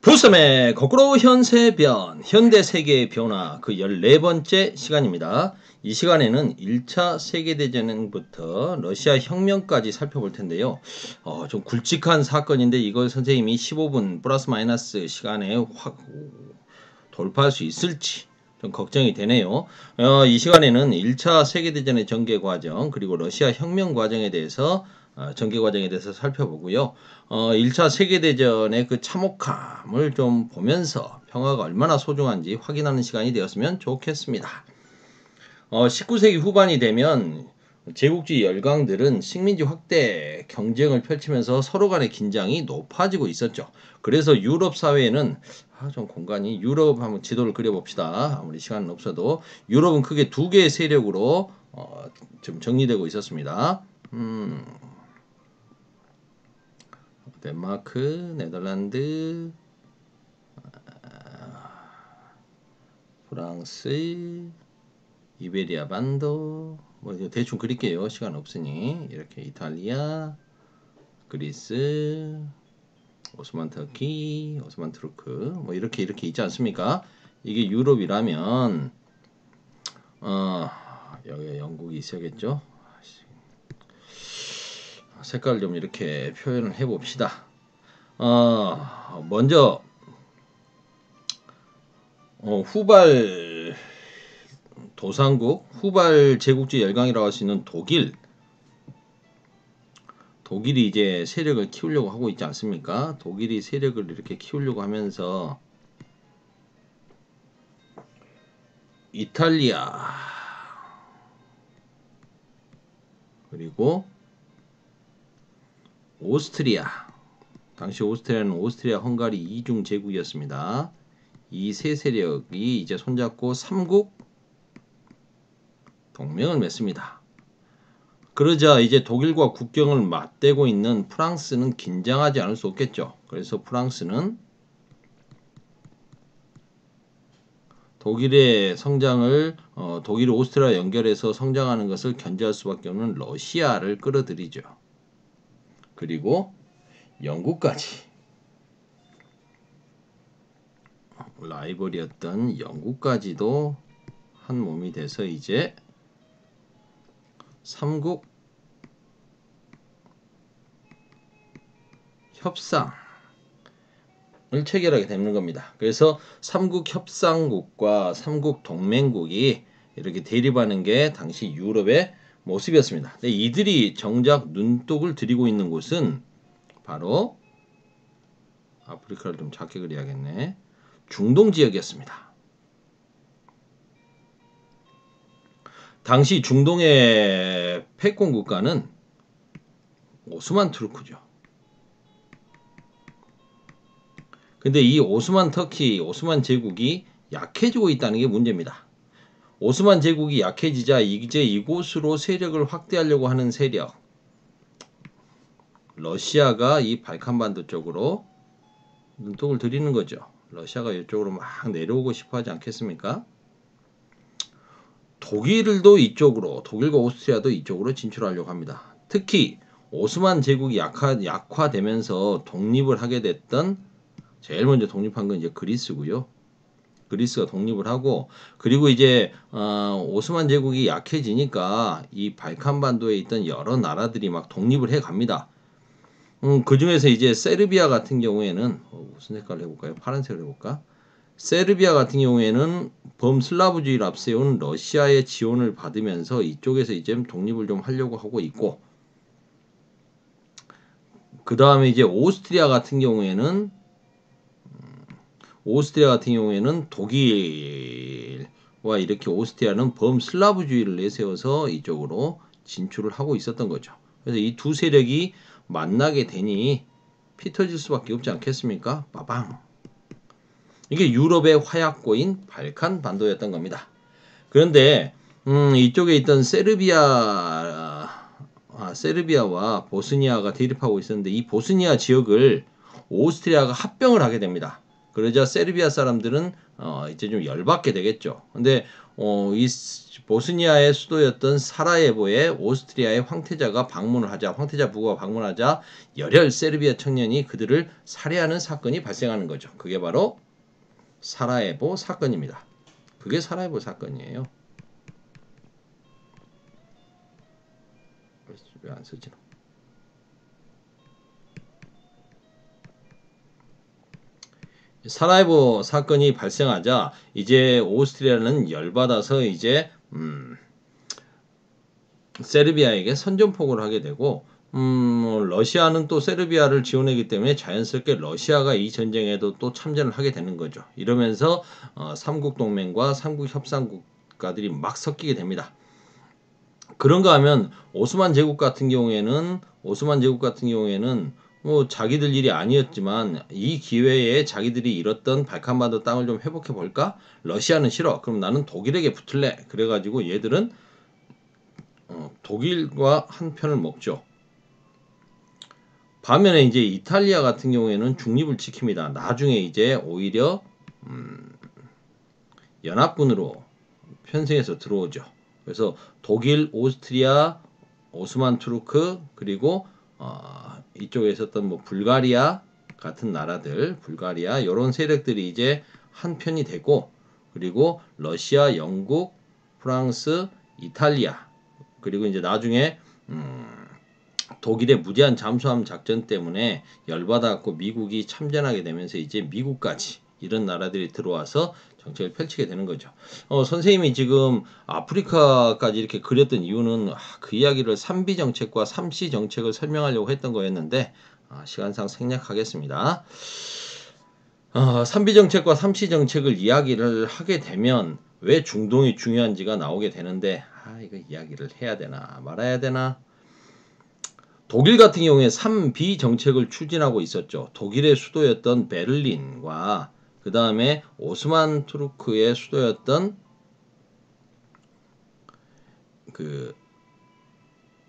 부쌤의 거꾸로 현세변, 현대 세계의 변화 그 14번째 시간입니다. 이 시간에는 1차 세계대전부터 러시아 혁명까지 살펴볼 텐데요. 좀 굵직한 사건인데 이걸 선생님이 15분 플러스 마이너스 시간에 확 돌파할 수 있을지 좀 걱정이 되네요. 이 시간에는 1차 세계대전의 전개 과정 그리고 러시아 혁명 과정에 대해서 전개 과정에 대해서 살펴보고요. 1차 세계대전의 그 참혹함을 좀 보면서 평화가 얼마나 소중한지 확인하는 시간이 되었으면 좋겠습니다. 19세기 후반이 되면 제국주의 열강들은 식민지 확대 경쟁을 펼치면서 서로 간의 긴장이 높아지고 있었죠. 그래서 유럽 사회에는 좀 공간이 유럽 한번 지도를 그려봅시다. 아무리 시간은 없어도 유럽은 크게 두 개의 세력으로 좀 정리되고 있었습니다. 덴마크, 네덜란드, 프랑스, 이베리아 반도, 뭐 대충 그릴게요. 시간 없으니 이렇게 이탈리아, 그리스, 오스만 터키, 오스만 투르크, 뭐 이렇게 있지 않습니까? 이게 유럽이라면 여기 영국이 있어야겠죠. 색깔 좀 이렇게 표현을 해봅시다. 먼저 후발 도상국, 후발 제국주의 열강이라고 할 수 있는 독일이 이제 세력을 키우려고 하고 있지 않습니까? 독일이 세력을 이렇게 키우려고 하면서 이탈리아 그리고 오스트리아, 당시 오스트리아는 오스트리아 헝가리 이중 제국이었습니다. 이 세 세력이 이제 손잡고 삼국 동맹을 맺습니다. 그러자 이제 독일과 국경을 맞대고 있는 프랑스는 긴장하지 않을 수 없겠죠. 그래서 프랑스는 독일의 성장을 독일 오스트리아 연결해서 성장하는 것을 견제할 수밖에 없는 러시아를 끌어들이죠. 그리고 영국까지 라이벌이었던 영국까지도 한 몸이 돼서 이제 삼국 협상을 체결하게 되는 겁니다. 그래서 삼국 협상국과 삼국 동맹국이 이렇게 대립하는 게 당시 유럽의 모습이었습니다. 근데 이들이 정작 눈독을 들이고 있는 곳은 바로 아프리카를 좀 작게 그려야겠네. 중동 지역이었습니다. 당시 중동의 패권 국가는 오스만 투르크죠. 근데 이 오스만 터키, 오스만 제국이 약해지고 있다는 게 문제입니다. 오스만 제국이 약해지자 이제 이곳으로 세력을 확대하려고 하는 세력, 러시아가 이 발칸반도 쪽으로 눈독을 들이는 거죠. 러시아가 이쪽으로 막 내려오고 싶어 하지 않겠습니까? 독일도 이쪽으로, 독일과 오스트리아도 이쪽으로 진출하려고 합니다. 특히 오스만 제국이 약화되면서 독립을 하게 됐던 제일 먼저 독립한 건 이제 그리스고요. 그리스가 독립을 하고 그리고 이제 오스만 제국이 약해지니까 이 발칸반도에 있던 여러 나라들이 막 독립을 해 갑니다. 그 중에서 이제 세르비아 같은 경우에는 무슨 색깔로 해볼까요? 파란색으로 해볼까? 세르비아 같은 경우에는 범슬라브주의를 앞세운 러시아의 지원을 받으면서 이쪽에서 이제 독립을 좀 하려고 하고 있고, 그 다음에 이제 오스트리아 같은 경우에는 독일과 이렇게 오스트리아는 범슬라브주의를 내세워서 이쪽으로 진출을 하고 있었던 거죠. 그래서 이 두 세력이 만나게 되니 피터질 수밖에 없지 않겠습니까? 빠방. 이게 유럽의 화약고인 발칸 반도였던 겁니다. 그런데 이쪽에 있던 세르비아와 보스니아가 대립하고 있었는데 이 보스니아 지역을 오스트리아가 합병을 하게 됩니다. 그러자 세르비아 사람들은 이제 좀 열받게 되겠죠. 근데 이 보스니아의 수도였던 사라예보에 오스트리아의 황태자가 방문을 하자, 황태자 부부가 방문하자 열혈 세르비아 청년이 그들을 살해하는 사건이 발생하는 거죠. 그게 바로 사라예보 사건입니다. 그게 사라예보 사건이에요. 왜 안 쓰지? 사라예보 사건이 발생하자 이제 오스트리아는 열받아서 이제 세르비아에게 선전포고를 하게 되고 러시아는 또 세르비아를 지원하기 때문에 자연스럽게 러시아가 이 전쟁에도 또 참전을 하게 되는 거죠. 이러면서 삼국 동맹과 삼국 협상 국가들이 막 섞이게 됩니다. 그런가 하면 오스만 제국 같은 경우에는 뭐 자기들 일이 아니었지만 이 기회에 자기들이 잃었던 발칸반도 땅을 좀 회복해 볼까? 러시아는 싫어. 그럼 나는 독일에게 붙을래. 그래가지고 얘들은 독일과 한 편을 먹죠. 반면에 이제 이탈리아 같은 경우에는 중립을 지킵니다. 나중에 이제 오히려 연합군으로 편승해서 들어오죠. 그래서 독일, 오스트리아, 오스만 투르크 그리고 이쪽에 있었던 뭐 불가리아 같은 나라들, 불가리아 이런 세력들이 이제 한 편이 되고 그리고 러시아, 영국, 프랑스, 이탈리아 그리고 이제 나중에 독일의 무제한 잠수함 작전 때문에 열받아갖고 미국이 참전하게 되면서 이제 미국까지 이런 나라들이 들어와서 정책을 펼치게 되는 거죠. 선생님이 지금 아프리카까지 이렇게 그렸던 이유는 그 이야기를 3B 정책과 3C 정책을 설명하려고 했던 거였는데 시간상 생략하겠습니다. 3B 정책과 3C 정책을 이야기를 하게 되면 왜 중동이 중요한지가 나오게 되는데 이거 이야기를 해야 되나 말아야 되나. 독일 같은 경우에 3B 정책을 추진하고 있었죠. 독일의 수도였던 베를린과 그 다음에 오스만 투르크의 수도였던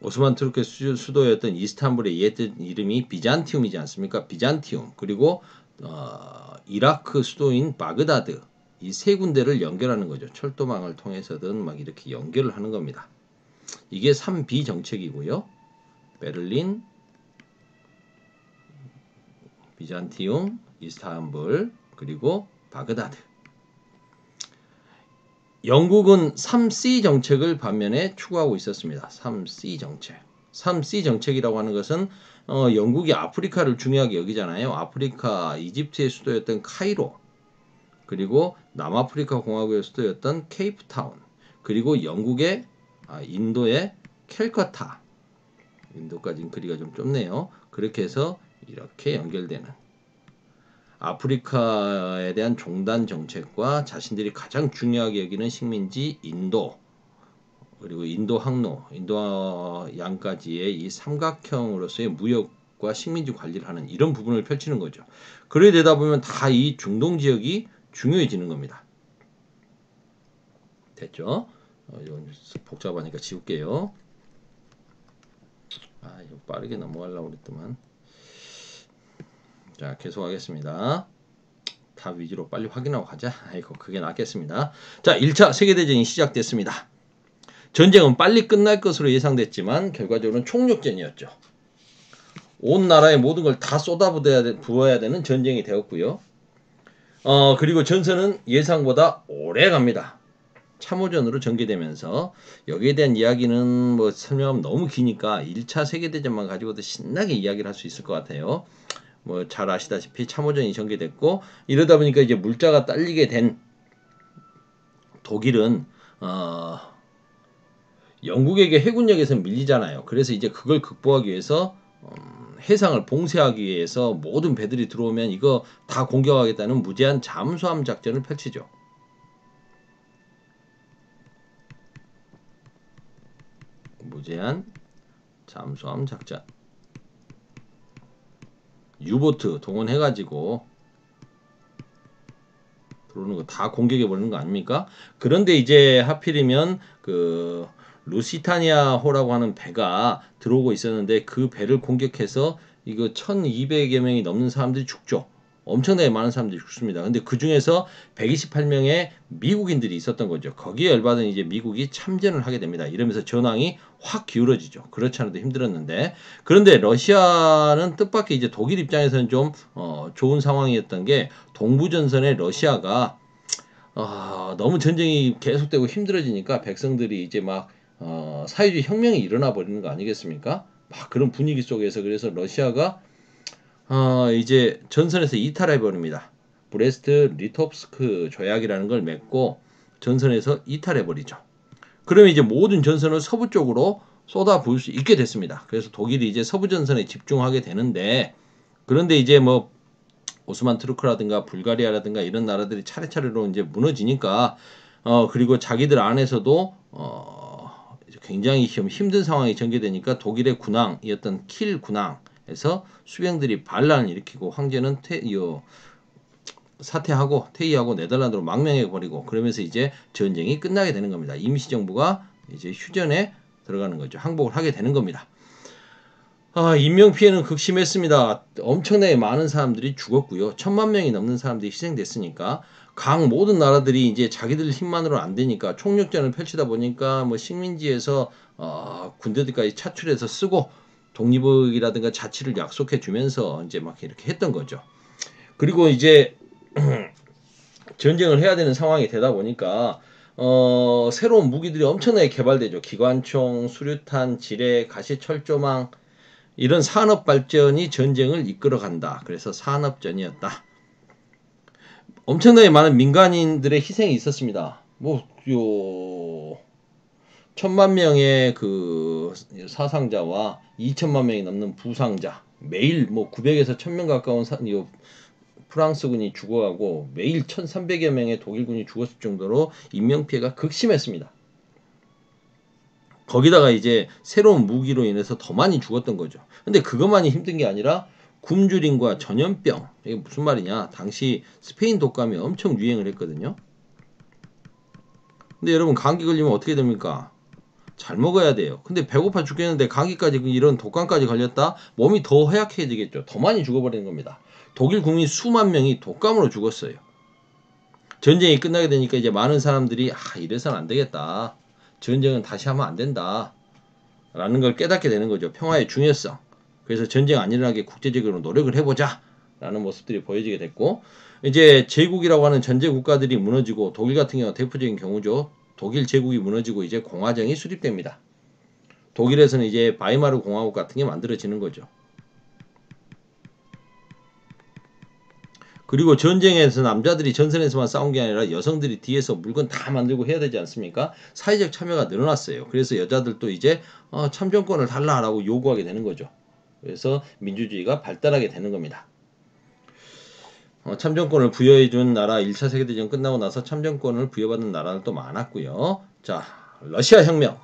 오스만 투르크의 수도였던 이스탄불의 옛 이름이 비잔티움이지 않습니까? 비잔티움 그리고 이라크 수도인 바그다드 이 세 군데를 연결하는 거죠. 철도망을 통해서든 막 이렇게 연결을 하는 겁니다. 이게 3B 정책이고요. 베를린, 비잔티움, 이스탄불 그리고 바그다드. 영국은 3C 정책을 반면에 추구하고 있었습니다. 3C 정책. 3C 정책이라고 하는 것은 영국이 아프리카를 중요하게 여기잖아요. 아프리카 이집트의 수도였던 카이로 그리고 남아프리카 공화국의 수도였던 케이프타운 그리고 영국의 인도의 캘커타 인도까지는 거리가 좀 좁네요. 그렇게 해서 이렇게 연결되는 아프리카에 대한 종단 정책과 자신들이 가장 중요하게 여기는 식민지 인도 그리고 인도 항로, 인도 양까지의 이 삼각형으로서의 무역과 식민지 관리를 하는 이런 부분을 펼치는 거죠. 그래 되다 보면 다 이 중동 지역이 중요해지는 겁니다. 됐죠? 이건 복잡하니까 지울게요. 이거 빠르게 넘어가려고 그랬더만. 자, 계속하겠습니다. 답 위주로 빨리 확인하고 가자. 아이고, 그게 낫겠습니다. 자, 1차 세계대전이 시작됐습니다. 전쟁은 빨리 끝날 것으로 예상됐지만 결과적으로는 총력전이었죠. 온 나라의 모든 걸 다 쏟아부어야 되는 전쟁이 되었고요. 그리고 전선은 예상보다 오래 갑니다. 참호전으로 전개되면서 여기에 대한 이야기는 뭐 설명하면 너무 기니까 1차 세계대전만 가지고도 신나게 이야기를 할 수 있을 것 같아요. 뭐 잘 아시다시피 참호전이 전개됐고 이러다 보니까 이제 물자가 딸리게 된 독일은 영국에게 해군력에서 밀리잖아요. 그래서 이제 그걸 극복하기 위해서 해상을 봉쇄하기 위해서 모든 배들이 들어오면 이거 다 공격하겠다는 무제한 잠수함 작전을 펼치죠. 무제한 잠수함 작전. 유보트 동원해가지고 들어오는 거 다 공격해버리는 거 아닙니까? 그런데 이제 하필이면 그 루시타니아호라고 하는 배가 들어오고 있었는데 그 배를 공격해서 이거 1200여 명이 넘는 사람들이 죽죠. 엄청나게 많은 사람들이 죽습니다. 근데 그 중에서 128명의 미국인들이 있었던 거죠. 거기에 열받은 이제 미국이 참전을 하게 됩니다. 이러면서 전황이 확 기울어지죠. 그렇지 않아도 힘들었는데. 그런데 러시아는 뜻밖의 이제 독일 입장에서는 좀 좋은 상황이었던 게 동부전선에 러시아가 너무 전쟁이 계속되고 힘들어지니까 백성들이 이제 막 사회주의 혁명이 일어나 버리는 거 아니겠습니까? 막 그런 분위기 속에서 그래서 러시아가 이제 전선에서 이탈해 버립니다. 브레스트 리토프스크 조약이라는 걸 맺고 전선에서 이탈해 버리죠. 그러면 이제 모든 전선을 서부 쪽으로 쏟아부을 수 있게 됐습니다. 그래서 독일이 이제 서부 전선에 집중하게 되는데 그런데 이제 뭐 오스만 투르크라든가 불가리아라든가 이런 나라들이 차례차례로 이제 무너지니까 그리고 자기들 안에서도 굉장히 힘든 상황이 전개되니까 독일의 군항이었던 킬 군항에서 수병들이 반란을 일으키고 황제는 사퇴하고 퇴위하고 네덜란드로 망명해 버리고 그러면서 이제 전쟁이 끝나게 되는 겁니다. 임시정부가 이제 휴전에 들어가는 거죠. 항복을 하게 되는 겁니다. 인명피해는 극심했습니다. 엄청나게 많은 사람들이 죽었고요. 1000만 명이 넘는 사람들이 희생됐으니까 각 모든 나라들이 이제 자기들 힘만으로는 안 되니까 총력전을 펼치다 보니까 뭐 식민지에서 군대들까지 차출해서 쓰고 독립이라든가 자치를 약속해 주면서 이제 막 이렇게 했던 거죠. 그리고 이제 전쟁을 해야 되는 상황이 되다 보니까 새로운 무기들이 엄청나게 개발되죠. 기관총, 수류탄, 지뢰, 가시철조망 이런 산업 발전이 전쟁을 이끌어간다. 그래서 산업전이었다. 엄청나게 많은 민간인들의 희생이 있었습니다. 뭐 1000만 명의 그 사상자와 2000만 명이 넘는 부상자, 매일 뭐 900에서 1000명 가까운 프랑스군이 죽어가고 매일 1300여 명의 독일군이 죽었을 정도로 인명피해가 극심했습니다. 거기다가 이제 새로운 무기로 인해서 더 많이 죽었던 거죠. 근데 그것만이 힘든 게 아니라 굶주림과 전염병, 이게 무슨 말이냐? 당시 스페인 독감이 엄청 유행을 했거든요. 근데 여러분 감기 걸리면 어떻게 됩니까? 잘 먹어야 돼요. 근데 배고파 죽겠는데 감기까지 이런 독감까지 걸렸다? 몸이 더 허약해지겠죠. 더 많이 죽어버리는 겁니다. 독일 국민 수만 명이 독감으로 죽었어요. 전쟁이 끝나게 되니까 이제 많은 사람들이 이래서는 안 되겠다. 전쟁은 다시 하면 안 된다. 라는 걸 깨닫게 되는 거죠. 평화의 중요성. 그래서 전쟁 안 일어나게 국제적으로 노력을 해보자. 라는 모습들이 보여지게 됐고 이제 제국이라고 하는 전제 국가들이 무너지고 독일 같은 경우가 대표적인 경우죠. 독일 제국이 무너지고 이제 공화정이 수립됩니다. 독일에서는 이제 바이마르 공화국 같은 게 만들어지는 거죠. 그리고 전쟁에서 남자들이 전선에서만 싸운 게 아니라 여성들이 뒤에서 물건 다 만들고 해야 되지 않습니까? 사회적 참여가 늘어났어요. 그래서 여자들도 이제 참정권을 달라라고 요구하게 되는 거죠. 그래서 민주주의가 발달하게 되는 겁니다. 참정권을 부여해준 나라 1차 세계대전 끝나고 나서 참정권을 부여받은 나라는 또 많았고요. 자, 러시아 혁명.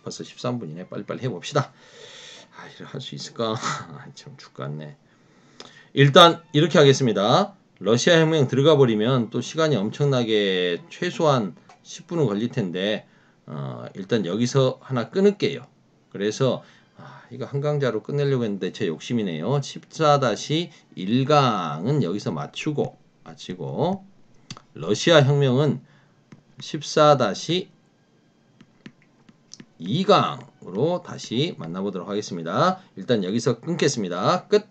벌써 13분이네. 빨리빨리 해봅시다. 할 수 있을까? 참 죽겠네. 일단 이렇게 하겠습니다. 러시아 혁명 들어가 버리면 또 시간이 엄청나게 최소한 10분은 걸릴 텐데 일단 여기서 하나 끊을게요. 그래서 이거 한 강좌로 끝내려고 했는데 제 욕심이네요. 14-1강은 여기서 마치고 러시아 혁명은 14-2강으로 다시 만나보도록 하겠습니다. 일단 여기서 끊겠습니다. 끝.